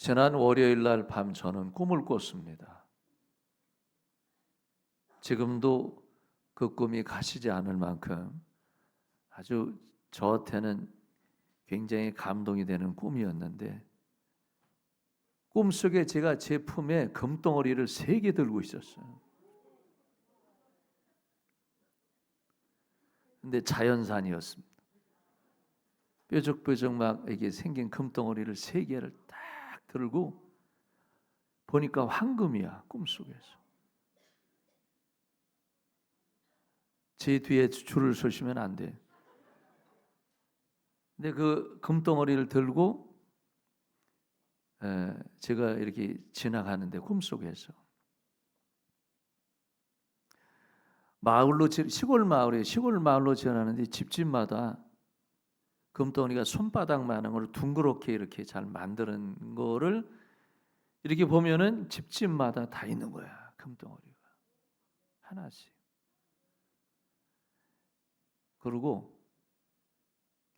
지난 월요일 날 밤 저는 꿈을 꿨습니다. 지금도 그 꿈이 가시지 않을 만큼 아주 저한테는 굉장히 감동이 되는 꿈이었는데, 꿈속에 제가 제 품에 금덩어리를 3개 들고 있었어요. 근데 자연산이었습니다. 뾰족뾰족 막 이게 생긴 금덩어리를 3개를 딱 들고 보니까 황금이야, 꿈속에서. 제 뒤에 줄을 서시면 안 돼. 근데 그 금덩어리를 들고 제가 이렇게 지나가는데 꿈속에서 시골 마을로 지나가는데 집집마다 금덩어리가 손바닥만한 걸 둥그렇게 이렇게 잘 만드는 거를 이렇게 보면은 집집마다 다 있는 거야, 금덩어리가 하나씩. 그리고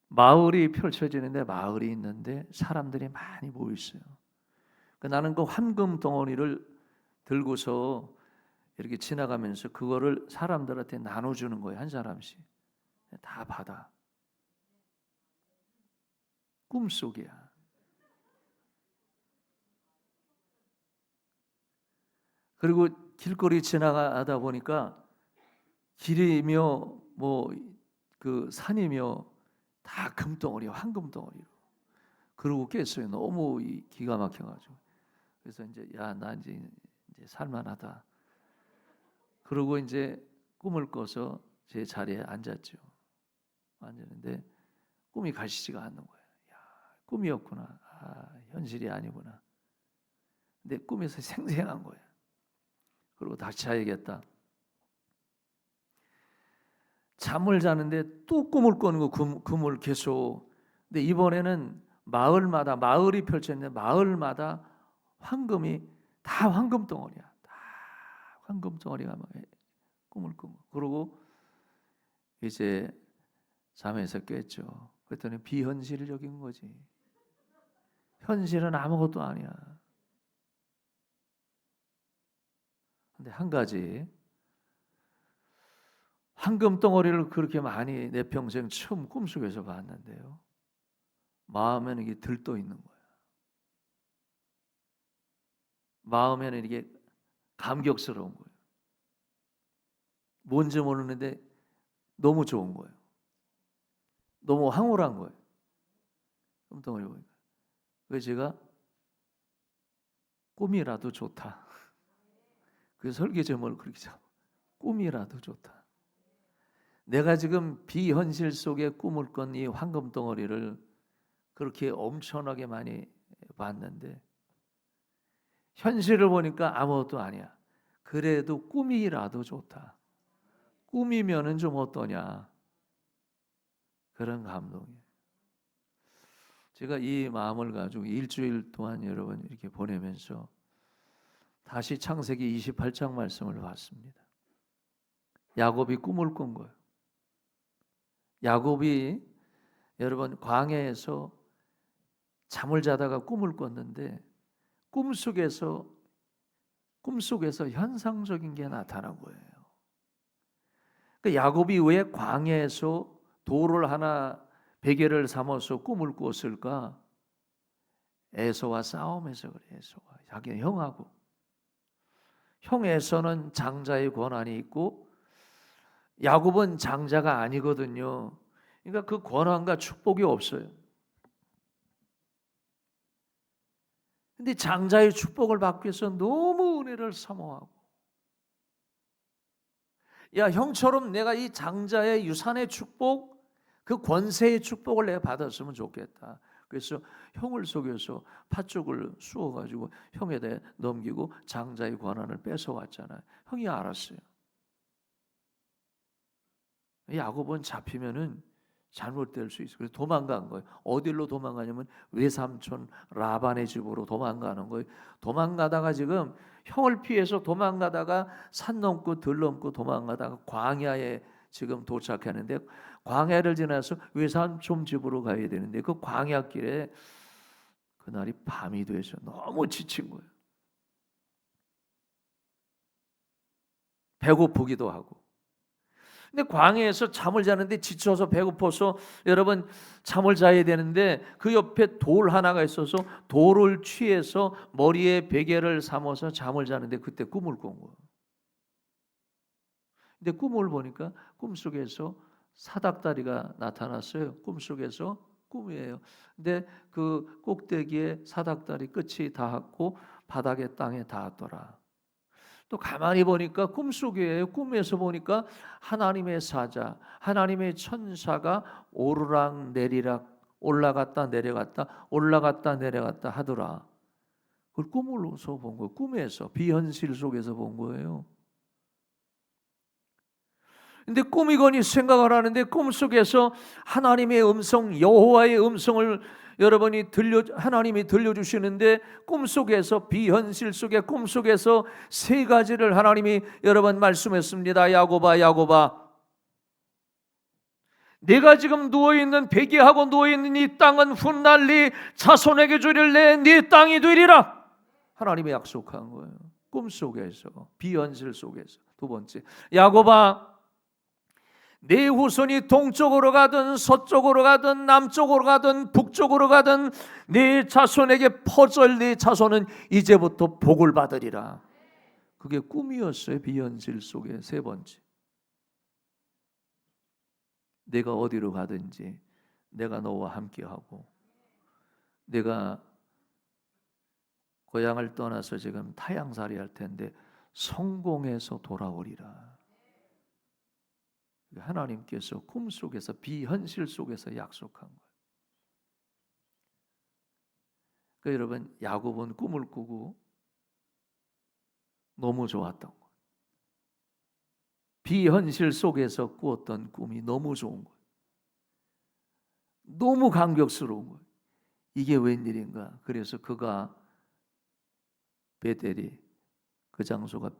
마을이 펼쳐지는데, 마을이 있는데 사람들이 많이 모여 있어요. 나는 그 황금 덩어리를 들고서 이렇게 지나가면서 그거를 사람들한테 나눠주는 거예요. 한 사람씩 다 받아. 꿈속이야. 그리고 길거리 지나가다 보니까 길이며 뭐 그 산이며 다 금덩어리, 황금덩어리로. 그러고 깼어요. 너무 기가 막혀가지고. 그래서 이제 나 이제 살만하다. 그러고 이제 꿈을 꿔서 제 자리에 앉았죠. 앉았는데 꿈이 가시지가 않는 거예요. 야, 꿈이었구나. 현실이 아니구나. 근데 꿈에서 생생한 거예요. 그리고 다시 자야겠다. 잠을 자는데 또 꿈을 꿔는 거, 꿈을 계속. 근데 이번에는 마을이 펼쳐있는데 마을마다 황금이 다 황금 덩어리야. 다 황금 덩어리가 막 꿈을 꾸고. 그러고 이제 잠에서 깼죠. 그랬더니 비현실적인 거지. 현실은 아무것도 아니야. 근데 한 가지, 황금 덩어리를 그렇게 많이 내 평생 처음 꿈속에서 봤는데요, 마음에는 이게 들떠 있는 거야. 마음에는 이게 감격스러운 거예요. 뭔지 모르는데 너무 좋은 거예요. 너무 황홀한 거예요. 금덩어리 보니까. 그래서 제가 꿈이라도 좋다. 그 설교 제목을 그렇게 잡아. 꿈이라도 좋다. 내가 지금 비현실 속에 꿈을 꾼 이 황금 덩어리를 그렇게 엄청나게 많이 봤는데 현실을 보니까 아무것도 아니야. 그래도 꿈이라도 좋다. 꿈이면은 좀 어떠냐. 그런 감동이에요. 제가 이 마음을 가지고 일주일 동안 여러분 이렇게 보내면서 다시 창세기 28장 말씀을 봤습니다. 야곱이 꿈을 꾼 거예요. 야곱이 여러분 광야에서 잠을 자다가 꿈을 꿨는데 꿈속에서 현상적인 게 나타난 거예요. 야곱이 왜 광야에서 돌을 하나 베개를 삼아서 꿈을 꿨을까? 에서와 싸움에서 그래. 에서와 자기 형하고. 형 에서는 장자의 권한이 있고 야곱은 장자가 아니거든요. 그러니까 그 권한과 축복이 없어요. 근데 장자의 축복을 받기 위해서 너무 은혜를 사모하고, 야, 형처럼 내가 이 장자의 유산의 축복, 그 권세의 축복을 내가 받았으면 좋겠다. 그래서 형을 속여서 팥죽을 쑤어가지고 형에다 넘기고 장자의 권한을 뺏어왔잖아요. 형이 알았어요. 야곱은 잡히면은 잘못될 수 있어요. 그래서 도망간 거예요. 어디로 도망가냐면 외삼촌 라반의 집으로 도망가는 거예요. 도망가다가 지금 형을 피해서 도망가다가 산 넘고 들 넘고 도망가다가 광야에 지금 도착하는데, 광야를 지나서 외삼촌 집으로 가야 되는데 그 광야길에 그날이 밤이 돼서 너무 지친 거예요. 배고프기도 하고. 근데 광야에서 잠을 자는데 지쳐서 배고파서 여러분 잠을 자야 되는데 그 옆에 돌 하나가 있어서 돌을 취해서 머리에 베개를 삼아서 잠을 자는데 그때 꿈을 꾼 거예요. 근데 꿈을 보니까 꿈속에서 사닥다리가 나타났어요. 꿈속에서 꿈이에요. 근데 그 꼭대기에 사닥다리 끝이 닿았고 바닥에 땅에 닿았더라. 또 가만히 보니까 꿈속이에요. 꿈에서 보니까 하나님의 사자, 하나님의 천사가 오르락 내리락 올라갔다 내려갔다 올라갔다 내려갔다 하더라. 그걸 꿈으로서 본 거예요. 꿈에서 비현실 속에서 본 거예요. 근데 꿈이거니 생각을 하는데 꿈속에서 하나님의 음성, 여호와의 음성을 여러분이 하나님이 들려주시는데 꿈속에서 비현실 속의 꿈속에서 세 가지를 하나님이 여러분 말씀했습니다. 야곱아 야곱아, 내가 지금 누워있는 베개하고 누워있는 이 땅은 훗날 네 자손에게 주릴래 네 땅이 되리라. 하나님이 약속한 거예요. 꿈속에서 비현실 속에서. 두 번째, 야곱아 내 후손이 동쪽으로 가든 서쪽으로 가든 남쪽으로 가든 북쪽으로 가든 네 자손에게 퍼질 네 자손은 이제부터 복을 받으리라. 그게 꿈이었어요. 비현실 속에. 세 번째, 내가 어디로 가든지 내가 너와 함께하고 내가 고향을 떠나서 지금 타향살이 할 텐데 성공해서 돌아오리라. 하나님께서 꿈속에서 비현실 속에서 약속한 거예요. 그러니까 여러분 야곱은 꿈을 꾸고 너무 좋았던 거예요. 비현실 속에서 꾸었던 꿈이 너무 좋은 거예요. 너무 감격스러운 거예요. 이게 웬일인가. 그래서 그가 베델이 그 장소가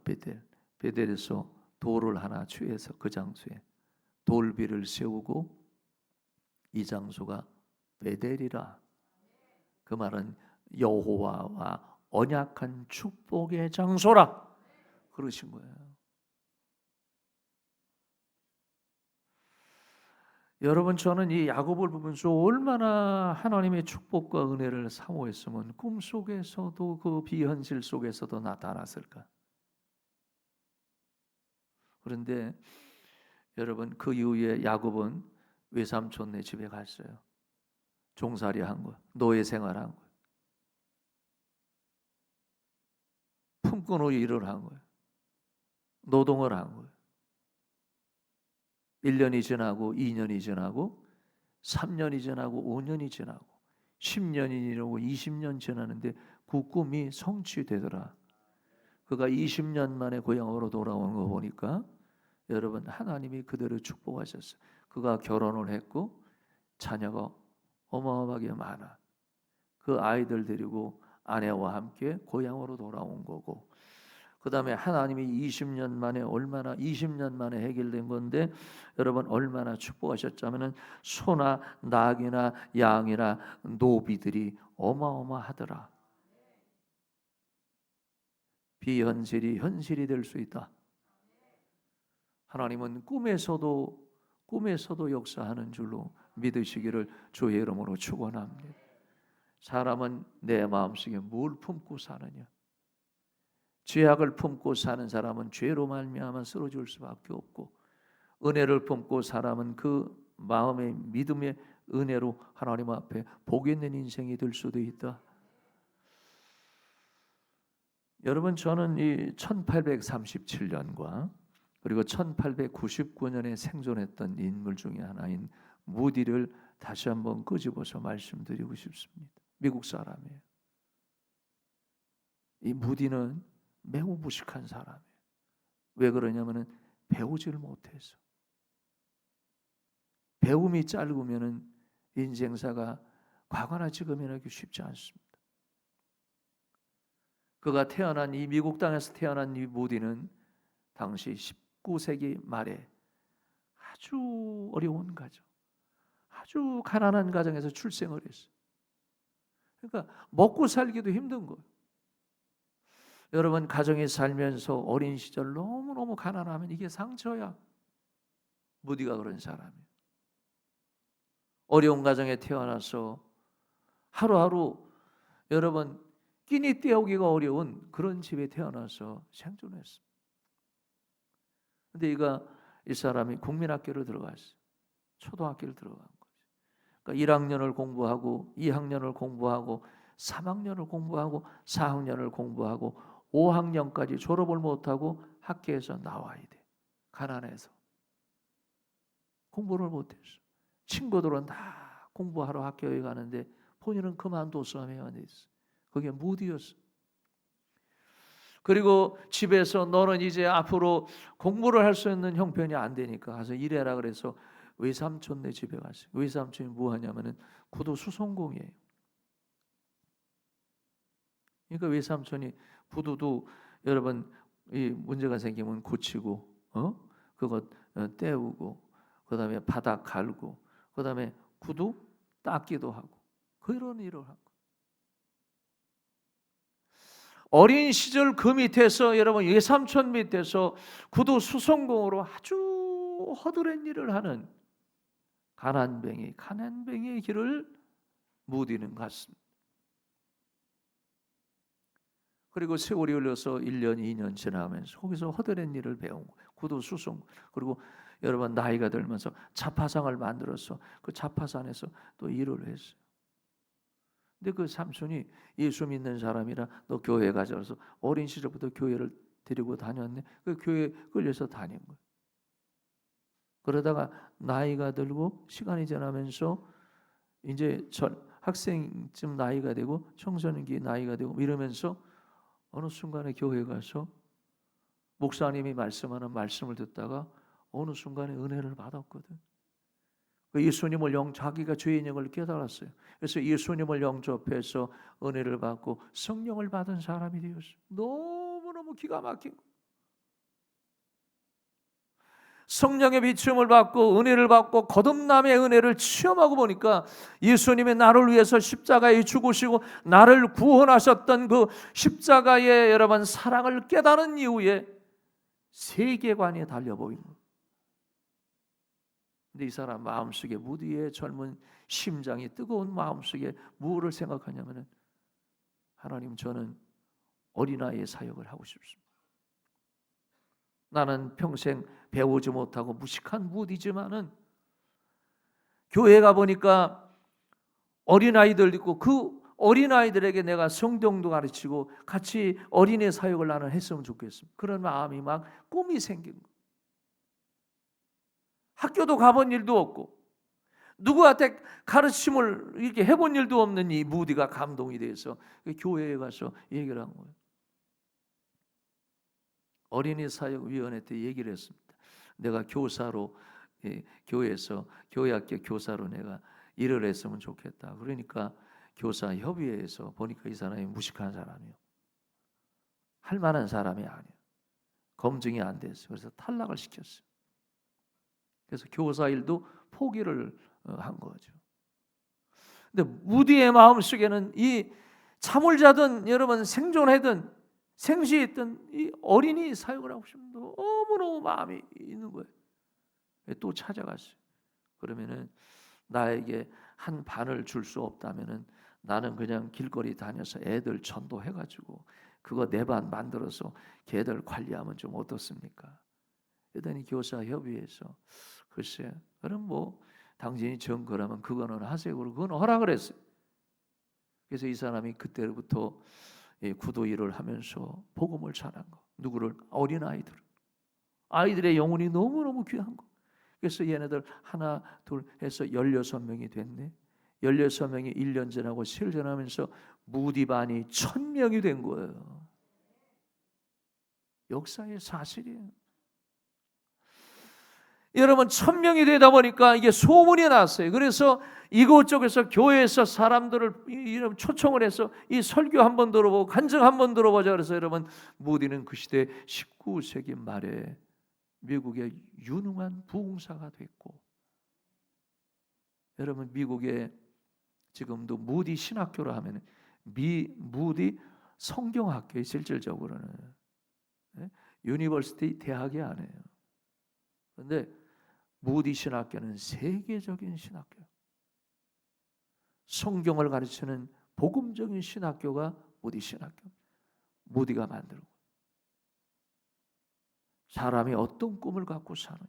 베델에서 돌을 하나 취해서 그 장소에 돌비를 세우고 이 장소가 베델이라. 그 말은 여호와와 언약한 축복의 장소라 그러신 거예요. 여러분 저는 이 야곱을 보면서 얼마나 하나님의 축복과 은혜를 사모했으면 꿈속에서도 그 비현실 속에서도 나타났을까. 그런데 여러분 그 이후에 야곱은 외삼촌네 집에 갔어요. 종살이 한 거예요. 노예 생활한 거예요. 품꾼으로 일을 한 거예요. 노동을 한 거예요. 1년이 지나고 2년이 지나고 3년이 지나고 5년이 지나고 10년이 지나고 20년 지나는데 그 꿈이 성취되더라. 그가 20년 만에 고향으로 돌아오는 거 보니까 여러분 하나님이 그대로 축복하셨어요. 그가 결혼을 했고 자녀가 어마어마하게 많아. 그 아이들 데리고 아내와 함께 고향으로 돌아온 거고, 그 다음에 하나님이 20년 만에 해결된 건데 여러분 얼마나 축복하셨자면은 소나 낙이나 양이나 노비들이 어마어마하더라. 비현실이 현실이 될 수 있다. 하나님은 꿈에서도 역사하는 줄로 믿으시기를 주의 이름으로 축원합니다. 사람은 내 마음속에 뭘 품고 사느냐? 죄악을 품고 사는 사람은 죄로 말미암아 쓰러질 수밖에 없고, 은혜를 품고 사람은 그 마음의 믿음의 은혜로 하나님 앞에 복 있는 인생이 될 수도 있다. 여러분 저는 이 1837년과 그리고 1899년에 생존했던 인물 중에 하나인 무디를 다시 한번 끄집어서 말씀드리고 싶습니다. 미국 사람이에요. 이 무디는 매우 무식한 사람이에요. 왜 그러냐면은 배우지를 못해서. 배움이 짧으면은 인생사가 과거나 지금이나 쉽지 않습니다. 그가 태어난 이 미국 땅에서 태어난 이 무디는 당시 19세기 말에 아주 어려운 가정, 아주 가난한 가정에서 출생을 했어요. 그러니까 먹고 살기도 힘든 거예요. 여러분 가정에 살면서 어린 시절 너무너무 가난하면 이게 상처야. 무디가 그런 사람이에요. 어려운 가정에 태어나서 하루하루 여러분 끼니 때우기가 어려운 그런 집에 태어나서 생존했어요. 근데 이 사람이 국민학교를 들어갔어요. 초등학교를 들어간 거죠. 그러니까 1학년을 공부하고 2학년을 공부하고 3학년을 공부하고 4학년을 공부하고 5학년까지 졸업을 못하고 학교에서 나와야 돼. 가난해서. 공부를 못했어. 친구들은 다 공부하러 학교에 가는데 본인은 그만둬서 헤어냈어. 그게 무디였어. 그리고 집에서 너는 이제 앞으로 공부를 할 수 있는 형편이 안 되니까 가서 일해라 그래서 외삼촌네 집에 갔어요. 외삼촌이 뭐 하냐면은 구두 수송공이에요. 그러니까 외삼촌이 구두도 여러분 이 문제가 생기면 고치고 그거 떼우고 그다음에 바닥 갈고 그다음에 구두 닦기도 하고 그런 일을 하고 어린 시절 그 밑에서 여러분 외삼촌 밑에서 구두 수송공으로 아주 허드렛 일을 하는 가난뱅이의 길을 무디는 갔습니다. 그리고 세월이 흘러서 1년, 2년 지나면서 거기서 허드렛 일을 배운 거예요. 구두 수송. 그리고 여러분 나이가 들면서 자파상을 만들어서 그 자파산에서 또 일을 했어요. 근데 그 삼촌이 예수 믿는 사람이라 너 교회 가자 그래서 어린 시절부터 교회를 데리고 다녔네. 그 교회에 끌려서 다닌 거예요. 그러다가 나이가 들고 시간이 지나면서 이제 학생쯤 나이가 되고 청소년기 나이가 되고 이러면서 어느 순간에 교회에 가서 목사님이 말씀하는 말씀을 듣다가 어느 순간에 은혜를 받았거든. 예수님을 자기가 죄인인 걸 깨달았어요. 그래서 예수님을 영접해서 은혜를 받고 성령을 받은 사람이 되었어요. 너무너무 기가 막힌 거예요. 성령의 비춤을 받고 은혜를 받고 거듭남의 은혜를 체험하고 보니까 예수님이 나를 위해서 십자가에 죽으시고 나를 구원하셨던 그 십자가의 여러분 사랑을 깨달은 이후에 세계관이 달려보이는 거예요. 근데 이 사람 마음속에 무디의 젊은 심장이 뜨거운 마음속에 무엇을 생각하냐면은 하나님 저는 어린아이의 사역을 하고 싶습니다. 나는 평생 배우지 못하고 무식한 무디지만은 교회 가 보니까 어린아이들 있고 그 어린아이들에게 내가 성경도 가르치고 같이 어린애 사역을 나는 했으면 좋겠습니다. 그런 마음이 막 꿈이 생긴 거예요. 학교도 가본 일도 없고 누구한테 가르침을 이렇게 해본 일도 없는 이 무디가 감동이 돼서 교회에 가서 얘기를 한 거예요. 어린이 사역위원회 때 얘기를 했습니다. 내가 교사로 교회에서 교회학교 교사로 내가 일을 했으면 좋겠다. 그러니까 교사 협의회에서 보니까 이 사람이 무식한 사람이요. 할 만한 사람이 아니에요. 검증이 안 됐어요. 그래서 탈락을 시켰어요. 그래서 교사 일도 포기를 한 거죠. 근데 무디의 마음속에는 이 잠을 자든 여러분 생존하든 생시했던 이 어린이 사역을 하고 싶은 너무너무 마음이 있는 거예요. 또 찾아갔어요. 그러면은 나에게 한 반을 줄 수 없다면은 나는 그냥 길거리 다녀서 애들 전도해가지고 그거 내 반 만들어서 걔들 관리하면 좀 어떻습니까? 그랬더니 교사 협의회에서 글쎄 그럼 뭐 당신이 정거라면 그거는 하세요. 그건 허락을 했어요. 그래서 이 사람이 그때부터 구도 일을 하면서 복음을 전한 거. 누구를? 어린 아이들의 영혼이 너무너무 귀한 거. 그래서 얘네들 하나 둘 해서 16명이 됐네. 16명이 1년 지나고 7년 지나면서 무디반이 1000명이 된 거예요. 역사의 사실이에요. 여러분 1000명이 되다 보니까 이게 소문이 났어요. 그래서 이곳저곳에서 교회에서 사람들을 초청을 해서 이 설교 한번 들어보고 간증 한번 들어보자. 그래서 여러분 무디는 그 시대 19세기 말에 미국의 유능한 부흥사가 됐고 여러분 미국의 지금도 무디 신학교로 하면 무디 성경학교에 실질적으로는 유니버시티 대학이 아니에요. 그런데 무디 신학교는 세계적인 신학교, 성경을 가르치는 복음적인 신학교가 무디 신학교. 무디가 만들고 사람이 어떤 꿈을 갖고 사느냐,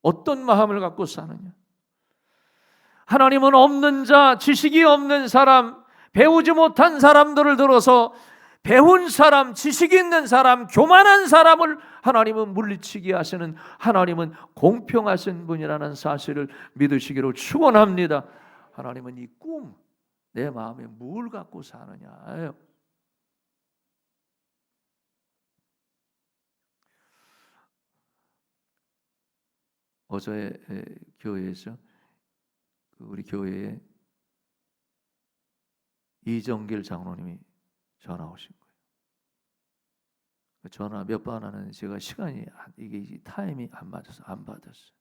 어떤 마음을 갖고 사느냐. 하나님은 없는 자, 지식이 없는 사람, 배우지 못한 사람들을 들어서 배운 사람, 지식이 있는 사람, 교만한 사람을 하나님은 물리치게 하시는, 하나님은 공평하신 분이라는 사실을 믿으시기를 축원합니다. 하나님은 이 꿈, 내 마음에 뭘 갖고 사느냐. 어제 교회에서 우리 교회에 이정길 장로님이 전화 오신 거예요. 전화 몇 번 하는 제가 시간이 이게 타임이 안 맞아서 안 받았어요.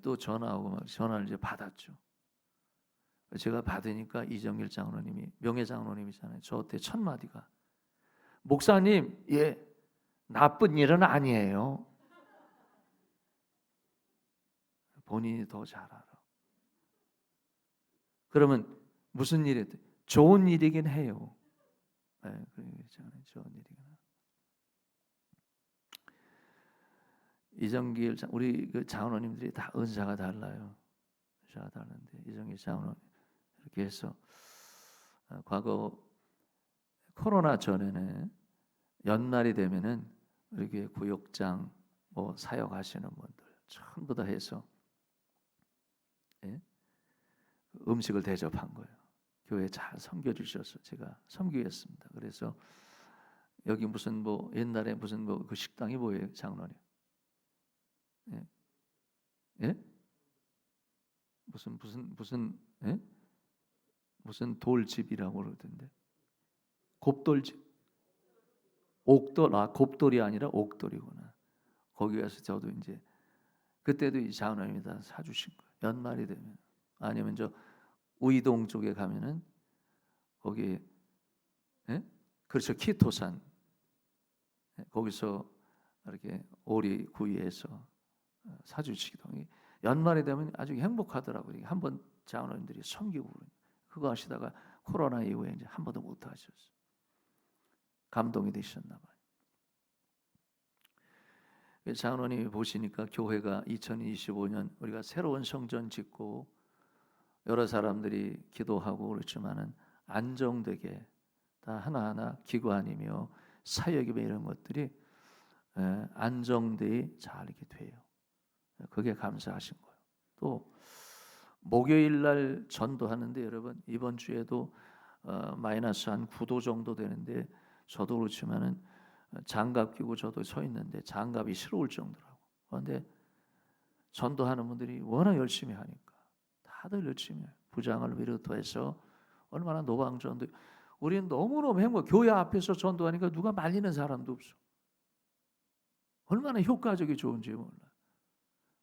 또 전화하고 막 전화를 이제 받았죠. 제가 받으니까 이정길 장로님이, 명예 장로님이잖아요. 저한테 첫 마디가, 목사님, 예, 나쁜 일은 아니에요. 본인이 더 잘 알아. 그러면 무슨 일이든 좋은 일이긴 해요. 네, 그렇잖아요. 좋은 일이긴 해요. 이정길 우리 그 장로님들이 다 은사가 달라요. 은사가 다른데 이정길 장로 이렇게 해서 과거 코로나 전에는 연말이 되면은 이렇게 구역장 뭐 사역하시는 분들 전부 다 해서 음식을 대접한 거예요. 교회 잘 섬겨주셔서 제가 섬기겠습니다. 그래서 여기 무슨 뭐 옛날에 무슨 뭐 그 식당이 뭐예요, 장로님? 예? 예? 무슨 돌집이라고 그러던데. 곱돌집. 옥돌, 곱돌이 아니라 옥돌이구나. 거기 가서 저도 이제 그때도 이 장로님이 다 사주신 거예요. 연말이 되면. 아니면 저 우이동 쪽에 가면은 거기 그렇죠, 키토산 거기서 이렇게 오리 구이해서 사주시기도 하고, 연말이 되면 아주 행복하더라고요. 한번 장로님들이 섬기고 그거 하시다가 코로나 이후에 이제 한 번도 못 하셨어요. 감동이 되셨나 봐요. 장로님이 보시니까 교회가 2025년 우리가 새로운 성전 짓고 여러 사람들이 기도하고 그렇지만은 안정되게 다 하나하나 기관이며 사역이며 이런 것들이 안정되게 잘 이렇게 돼요. 그게 감사하신 거예요. 또 목요일 날 전도하는데 여러분 이번 주에도 마이너스 한 9도 정도 되는데 저도 그렇지만은 장갑 끼고 저도 서 있는데 장갑이 시려울 정도라고. 그런데 전도하는 분들이 워낙 열심히 하니까 다들 열심히 해요. 부장을 비롯해서 얼마나 노방전도. 우리는 너무너무 행복. 교회 앞에서 전도하니까 누가 말리는 사람도 없어. 얼마나 효과적이 좋은지 몰라.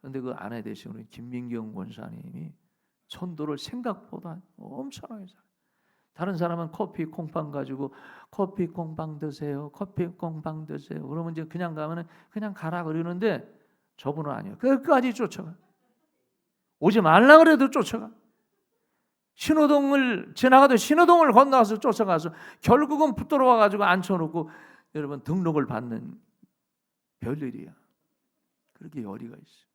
그런데 그 아내 되신 우리 김민경 권사님이 전도를 생각보다 엄청나게 잘해요. 다른 사람은 커피 콩빵 가지고 커피 콩빵 드세요. 커피 콩빵 드세요. 그러면 이제 그냥 가면은 그냥 가라 그러는데 저분은 아니에요. 끝까지 쫓아가. 오지 말라 그래도 쫓아가. 신호등을 지나가도 신호등을 건너서 쫓아가서 결국은 붙들어 와가지고 앉혀놓고 여러분 등록을 받는 별일이야. 그렇게 열의가 있어.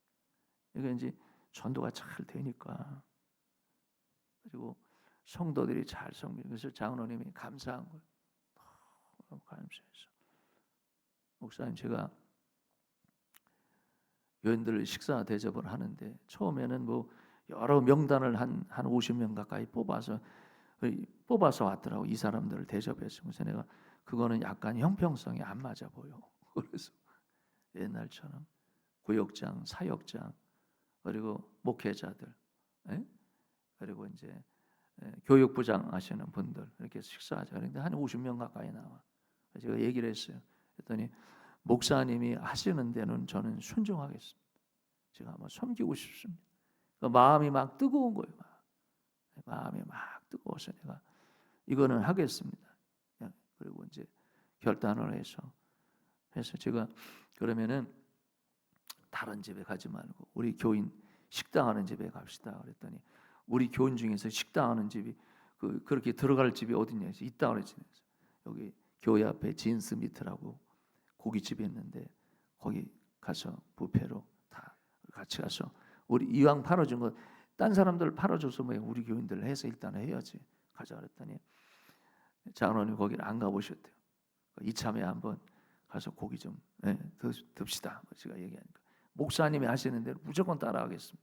이게 이제 전도가 잘 되니까. 그리고 성도들이 잘 섬기는 것을 장로님이 감사한 거예요. 너무 감사해서. 목사님, 제가 교인들 식사 대접을 하는데 처음에는 뭐 여러 명단을 한 50명 가까이 뽑아서 왔더라고. 이 사람들을 대접해서. 그래서 내가 그거는 약간 형평성이 안 맞아 보여. 그래서 옛날처럼 구역장, 사역장, 그리고 목회자들, 그리고 이제 교육부장 하시는 분들 이렇게 식사하자. 그런데 한 50명 가까이 나와. 제가 얘기를 했어요. 그랬더니 목사님이 하시는 데는 저는 순종하겠습니다. 제가 한번 섬기고 싶습니다. 그 마음이 막 뜨거운 거예요. 마음이 막 뜨거워서 내가 이거는 하겠습니다. 그리고 이제 결단을 해서 제가 그러면은 다른 집에 가지 말고 우리 교인 식당하는 집에 갑시다. 그랬더니 우리 교인 중에서 식당하는 집이 그렇게 들어갈 집이 어디냐 해서 있다 그랬지. 여기 교회 앞에 진스 미트라고 고깃집이 있는데 거기 가서 뷔페로 다 같이 가서 우리 이왕 팔아준 거 딴 사람들 팔아줘서 뭐 우리 교인들 해서 일단 해야지 가자 그랬더니 장로님 거기를 안 가보셨대요. 이참에 한번 가서 고기 좀 듭시다. 제가 얘기하니까 목사님이 하시는 대로 무조건 따라가겠습니다.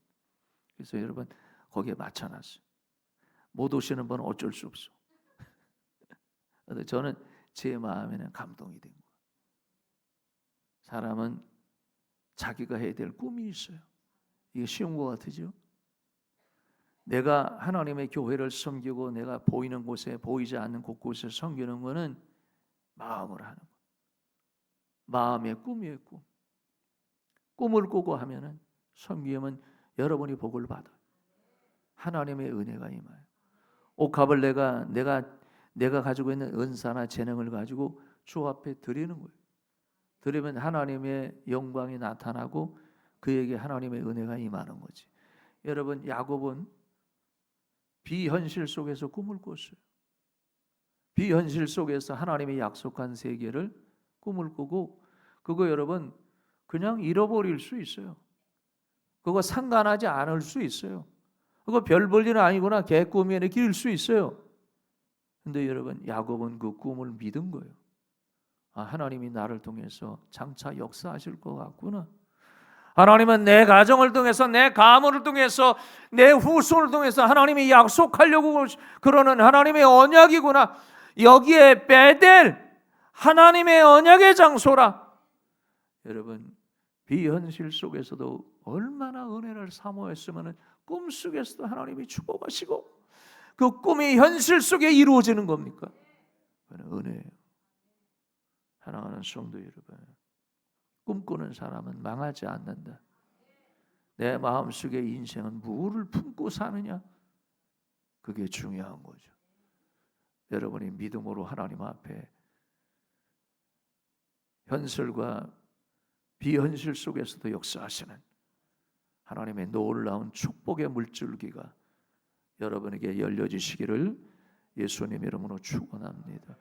그래서 여러분 거기에 맞춰놨어요. 못 오시는 분은 어쩔 수 없어. 저는 제 마음에는 감동이 된 거예요. 사람은 자기가 해야 될 꿈이 있어요. 이게 쉬운 것 같으죠? 내가 하나님의 교회를 섬기고 내가 보이는 곳에 보이지 않는 곳곳에 섬기는 것은 마음으로 하는 거예요. 마음의 꿈이에요. 꿈을 꾸고 하면은 섬기면 여러분이 복을 받아요. 하나님의 은혜가 임해요. 옥합을 내가 가지고 있는 은사나 재능을 가지고 주 앞에 드리는 거예요. 드리면 하나님의 영광이 나타나고 그에게 하나님의 은혜가 임하는 거지. 여러분 야곱은 비현실 속에서 꿈을 꿨어요. 비현실 속에서 하나님의 약속한 세계를 꿈을 꾸고 그거 여러분 그냥 잃어버릴 수 있어요. 그거 상관하지 않을 수 있어요. 그거 별 볼 일은 아니구나 개꿈이네 길 수 있어요. 근데 여러분 야곱은 그 꿈을 믿은 거예요. 하나님이 나를 통해서 장차 역사하실 것 같구나. 하나님은 내 가정을 통해서 내 가문을 통해서 내 후손을 통해서 하나님이 약속하려고 그러는 하나님의 언약이구나. 여기에 베델 하나님의 언약의 장소라. 여러분 비현실 속에서도 얼마나 은혜를 사모했으면 꿈속에서도 하나님이 축복하시고 그 꿈이 현실 속에 이루어지는 겁니까? 그건 은혜예요. 사랑하는 성도 여러분, 꿈꾸는 사람은 망하지 않는다. 내 마음속에 인생은 무엇을 품고 사느냐? 그게 중요한 거죠. 여러분이 믿음으로 하나님 앞에 현실과 비현실 속에서도 역사하시는 하나님의 놀라운 축복의 물줄기가 여러분에게 열려지시기를 예수님 이름으로 축원합니다.